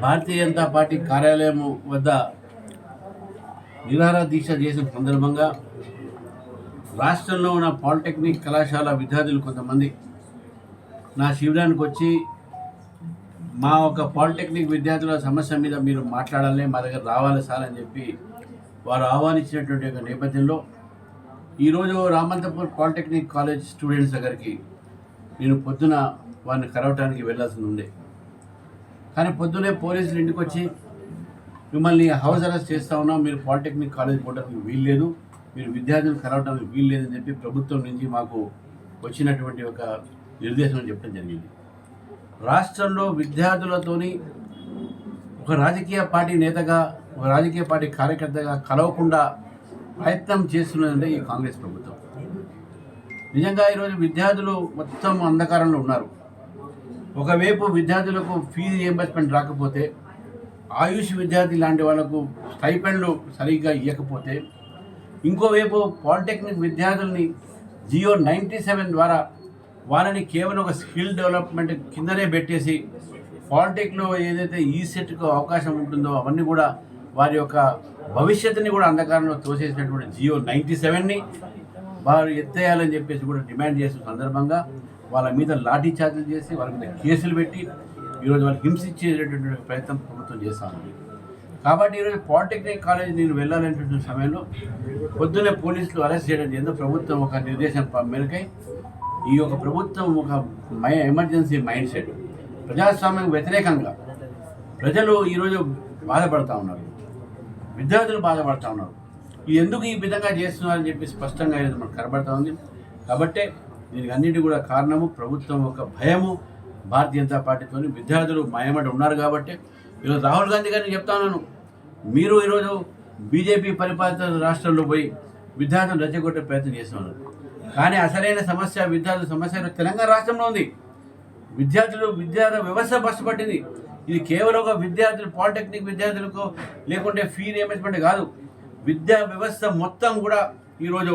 Bharatiya Janata party కార్యాలయం వద్ద నిరాహార దీక్ష చేసిన సందర్భంగా రాష్ట్రంలో ఉన్న పాలిటెక్నిక్ కళాశాల విద్యార్థులు కొంతమంది నా శిబిరానికి వచ్చి మా ఒక పాలిటెక్నిక్ విద్యార్థుల సమస్య మీద మీరు మాట్లాడాలి, మా దగ్గర రావాలి సార్ అని చెప్పి వారు ఆహ్వానించినటువంటి ఒక నేపథ్యంలో ఈరోజు రామంతపూర్ పాలిటెక్నిక్ కాలేజ్ స్టూడెంట్స్ దగ్గరికి నేను పొద్దున వారిని కలవటానికి వెళ్ళాల్సి ఉండే. కానీ పొద్దునే పోలీసులు ఇంటికి వచ్చి మిమ్మల్ని హౌస్ అరెస్ట్ చేస్తూ ఉన్నాం, మీరు పాలిటెక్నిక్ కాలేజ్ పోవడానికి వీల్లేదు, మీరు విద్యార్థులు కలవడానికి వీల్లేదని చెప్పి ప్రభుత్వం నుంచి మాకు వచ్చినటువంటి ఒక నిర్దేశం చెప్పడం జరిగింది. రాష్ట్రంలో విద్యార్థులతోని ఒక రాజకీయ పార్టీ నేతగా, ఒక రాజకీయ పార్టీ కార్యకర్తగా కలవకుండా ప్రయత్నం చేస్తున్నదంటే ఈ కాంగ్రెస్ ప్రభుత్వం. నిజంగా ఈరోజు విద్యార్థులు మొత్తం అంధకారంలో ఉన్నారు. ఒకవైపు విద్యార్థులకు ఫీజు రియంబర్స్మెంట్ రాకపోతే, ఆయుష్ విద్యార్థి లాంటి వాళ్ళకు స్టైపెండ్లు సరిగ్గా ఇవ్వకపోతే, ఇంకోవైపు పాలిటెక్నిక్ విద్యార్థుల్ని జియో 97 ద్వారా వాళ్ళని కేవలం ఒక స్కిల్ డెవలప్మెంట్ కిందనే పెట్టేసి పాలిటెక్లో ఏదైతే ఈసెట్కు అవకాశం ఉంటుందో అవన్నీ కూడా వారి యొక్క భవిష్యత్తుని కూడా అంధకారంలో తోసేసినటువంటి జియో 97ని వారు ఎత్తేయాలని చెప్పేసి కూడా డిమాండ్ చేసిన సందర్భంగా వాళ్ళ మీద లాఠీ చార్జీలు చేసి వాళ్ళ మీద కేసులు పెట్టి ఈరోజు వాళ్ళు హింసించేటటువంటి ప్రయత్నం ప్రభుత్వం చేస్తాము. కాబట్టి ఈరోజు పాలిటెక్నిక్ కాలేజ్ నేను వెళ్ళాలనేటువంటి సమయంలో పొద్దున్నే పోలీసులు అరెస్ట్ చేయడం ఏదో ప్రభుత్వం ఒక నిర్దేశం మేరకై ఈ యొక్క ప్రభుత్వం ఒక ఎమర్జెన్సీ మైండ్ సెట్, ప్రజాస్వామ్యం వ్యతిరేకంగా ప్రజలు ఈరోజు బాధపడుతూ ఉన్నారు, విద్యార్థులు బాధపడుతూ ఉన్నారు. ఇది ఎందుకు ఈ విధంగా చేస్తున్నారని చెప్పి స్పష్టంగా ఈరోజు మనకు కనబడుతూ ఉంది. కాబట్టే దీనికి అన్నిటి కూడా కారణము ప్రభుత్వం ఒక భయము, భారతీయ జనతా పార్టీతో విద్యార్థులు మాయమడి ఉన్నారు. కాబట్టి ఈరోజు రాహుల్ గాంధీ గారిని చెప్తా ఉన్నాను, మీరు ఈరోజు బీజేపీ పరిపాలిత రాష్ట్రంలో పోయి విద్యార్థులు రెచ్చగొట్టే ప్రయత్నం చేస్తున్నారు. కానీ అసలైన సమస్య విద్యార్థుల సమస్య తెలంగాణ రాష్ట్రంలో ఉంది. విద్యా వ్యవస్థ బస్సుపట్టింది. ఇది కేవలం ఒక విద్యార్థులు పాలిటెక్నిక్ విద్యార్థులకు లేకుంటే ఫీ రియంబర్స్మెంట్ కాదు, విద్యా వ్యవస్థ మొత్తం కూడా ఈరోజు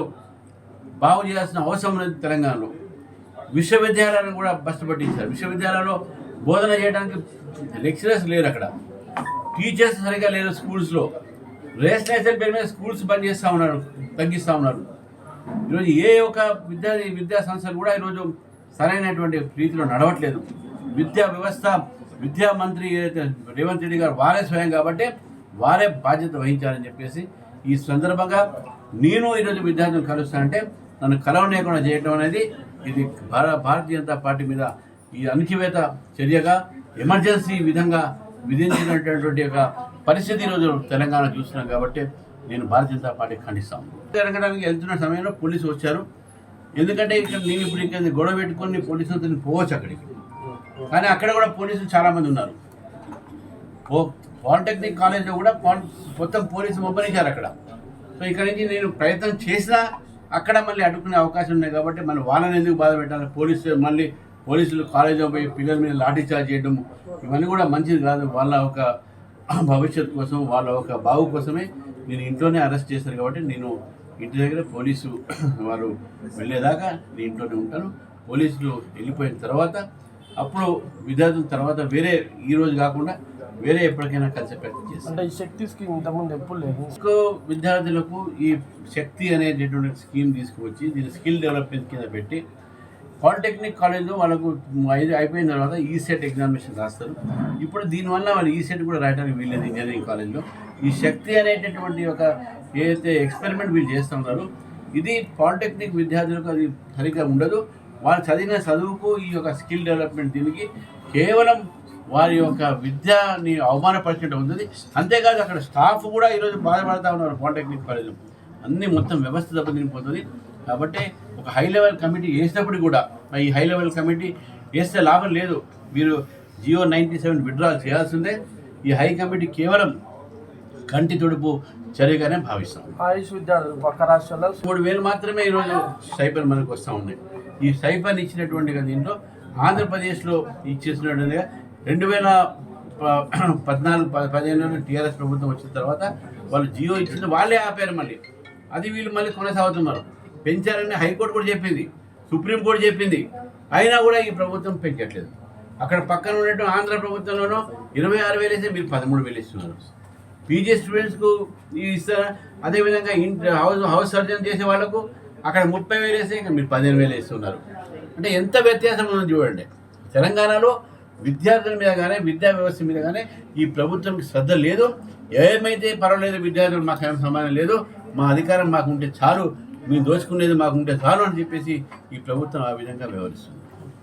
బాగు చేయాల్సిన అవసరం ఉంది. తెలంగాణలో విశ్వవిద్యాలయాలను కూడా బస్సు పట్టించారు. విశ్వవిద్యాలయంలో బోధన చేయడానికి లెక్చరర్స్ లేరు, అక్కడ టీచర్స్ సరిగా లేరు. స్కూల్స్లో రేషనలైజేషన్ పేరు మీద స్కూల్స్ బంద్ చేస్తూ ఉన్నారు, తగ్గిస్తూ ఉన్నారు. ఈరోజు ఏ ఒక్క విద్యా సంస్థలు కూడా ఈరోజు సరైనటువంటి రీతిలో నడవట్లేదు. విద్యా వ్యవస్థ, విద్యా మంత్రి ఏదైతే రేవంత్ రెడ్డి గారు వారే స్వయం కాబట్టి వారే బాధ్యత వహించాలని చెప్పేసి ఈ సందర్భంగా నేను ఈరోజు విద్యార్థులను కలుస్తానంటే నన్ను కలవనీయకుండా చేయడం అనేది ఇది భారతీయ జనతా పార్టీ మీద ఈ అణచివేత చర్యగా ఎమర్జెన్సీ విధంగా విధించినటువంటి ఒక పరిస్థితి ఈరోజు తెలంగాణ చూస్తున్నాం. కాబట్టి నేను భారతీయ జనతా పార్టీ ఖండిస్తాను. తెలంగాణకి వెళ్తున్న సమయంలో పోలీసులు వచ్చారు. ఎందుకంటే ఇక్కడ నేను ఇప్పుడు ఇక్కడ గొడవ పెట్టుకొని పోలీసులతో పోవచ్చు అక్కడికి, కానీ అక్కడ కూడా పోలీసులు చాలామంది ఉన్నారు. పాలిటెక్నిక్ కాలేజ్లో కూడా మొత్తం పోలీసులు మొబ్బరించారు అక్కడ. సో ఇక్కడ నుంచి నేను ప్రయత్నం చేసినా అక్కడ మళ్ళీ అడ్డుకునే అవకాశం ఉన్నాయి. కాబట్టి మనం వాళ్ళని ఎందుకు బాధ పెట్టాలి? పోలీసులు కాలేజీలో పోయి పిల్లల మీద లాఠీ చార్జ్ చేయడం ఇవన్నీ కూడా మంచిది కాదు. వాళ్ళ ఒక భవిష్యత్తు కోసం, వాళ్ళ ఒక బాగు కోసమే నేను ఇంట్లోనే అరెస్ట్ చేశారు. కాబట్టి నేను ఇంటి దగ్గర పోలీసు వారు వెళ్ళేదాకా నేను ఇంట్లోనే ఉంటాను. పోలీసులు వెళ్ళిపోయిన తర్వాత అప్పుడు విద్యార్థుల తర్వాత వేరే ఈరోజు కాకుండా వేరే ఎప్పటికైనా కలిసి ప్రయత్నం చేస్తాను. అంటే ఈ శక్తి స్కీమ్ ఇంతకుముందు ఎప్పుడు లేదు. విద్యార్థులకు ఈ శక్తి అనేటటువంటి స్కీమ్ తీసుకువచ్చి దీన్ని స్కిల్ డెవలప్మెంట్ కింద పెట్టి పాలిటెక్నిక్ కాలేజ్లో వాళ్ళకు అయిపోయిన తర్వాత ఈసెట్ ఎగ్జామినేషన్ రాస్తారు. ఇప్పుడు దీనివల్ల వాళ్ళు ఈసెట్ కూడా రాయడానికి వీల్లేదు. ఇంజనీరింగ్ కాలేజ్లో ఈ శక్తి అనేటటువంటి ఒక ఏదైతే ఎక్స్పెరిమెంట్ వీళ్ళు చేస్తూ ఉన్నారో ఇది పాలిటెక్నిక్ విద్యార్థులకు అది సరిగ్గా ఉండదు. వాళ్ళు చదివిన చదువుకు ఈ యొక్క స్కిల్ డెవలప్మెంట్ దీనికి కేవలం వారి యొక్క విద్యని అవమానపరిచినట్టు ఉంటుంది. అంతేకాదు అక్కడ స్టాఫ్ కూడా ఈరోజు బాధపడుతూ ఉన్నారు. పాలిటెక్నిక్ కాలేజ్ అన్నీ మొత్తం వ్యవస్థ దెబ్బతినిపోతుంది. కాబట్టి ఒక హై లెవెల్ కమిటీ వేసినప్పుడు కూడా ఈ హై లెవెల్ కమిటీ వేస్తే లాభం లేదు. మీరు జియో 97 విత్డ్రా చేయాల్సిందే. ఈ హై కమిటీ కేవలం కంటి తుడుపు చర్యగానే భావిస్తాం. ఆయుష్ విద్యార్థులు పక్క రాష్ట్రాల్లో 3,000 మాత్రమే ఈరోజు స్టైపెండ్ మనకు వస్తూ ఉన్నాయి. ఈ స్టైపెండ్ ఇచ్చినటువంటి దీంట్లో ఆంధ్రప్రదేశ్లో ఇచ్చేసినట్టుగా 2014-15 టీఆర్ఎస్ ప్రభుత్వం వచ్చిన తర్వాత వాళ్ళు జియో ఇచ్చింది వాళ్ళే ఆపారు. మళ్ళీ అది వీళ్ళు మళ్ళీ కొనసాగుతున్నారు. పెంచారని హైకోర్టు కూడా చెప్పింది, సుప్రీంకోర్టు చెప్పింది, అయినా కూడా ఈ ప్రభుత్వం పెంచట్లేదు. అక్కడ పక్కన ఉన్నట్టు ఆంధ్ర ప్రభుత్వంలోనూ 26,000 వేస్తే మీరు 13,000 ఇస్తున్నారు. పీజీ స్టూడెంట్స్కు ఇస్తారా? అదేవిధంగా హౌస్ సర్జన్ చేసే వాళ్ళకు అక్కడ 30,000 వేస్తే ఇంకా మీరు 15,000 ఇస్తున్నారు. అంటే ఎంత వ్యత్యాసం ఉందో చూడండి. తెలంగాణలో విద్యార్థుల మీద కానీ విద్యా వ్యవస్థ మీద కానీ ఈ ప్రభుత్వంకి శ్రద్ధ లేదు. ఏమైతే పర్వాలేదు, విద్యార్థులు మాకు ఏం సంబంధం లేదు, మా అధికారం మాకుంటే చాలు, మీరు దోచుకునేది మాకుంటే చాలు అని చెప్పేసి ఈ ప్రభుత్వం ఆ విధంగా వ్యవహరిస్తుంది.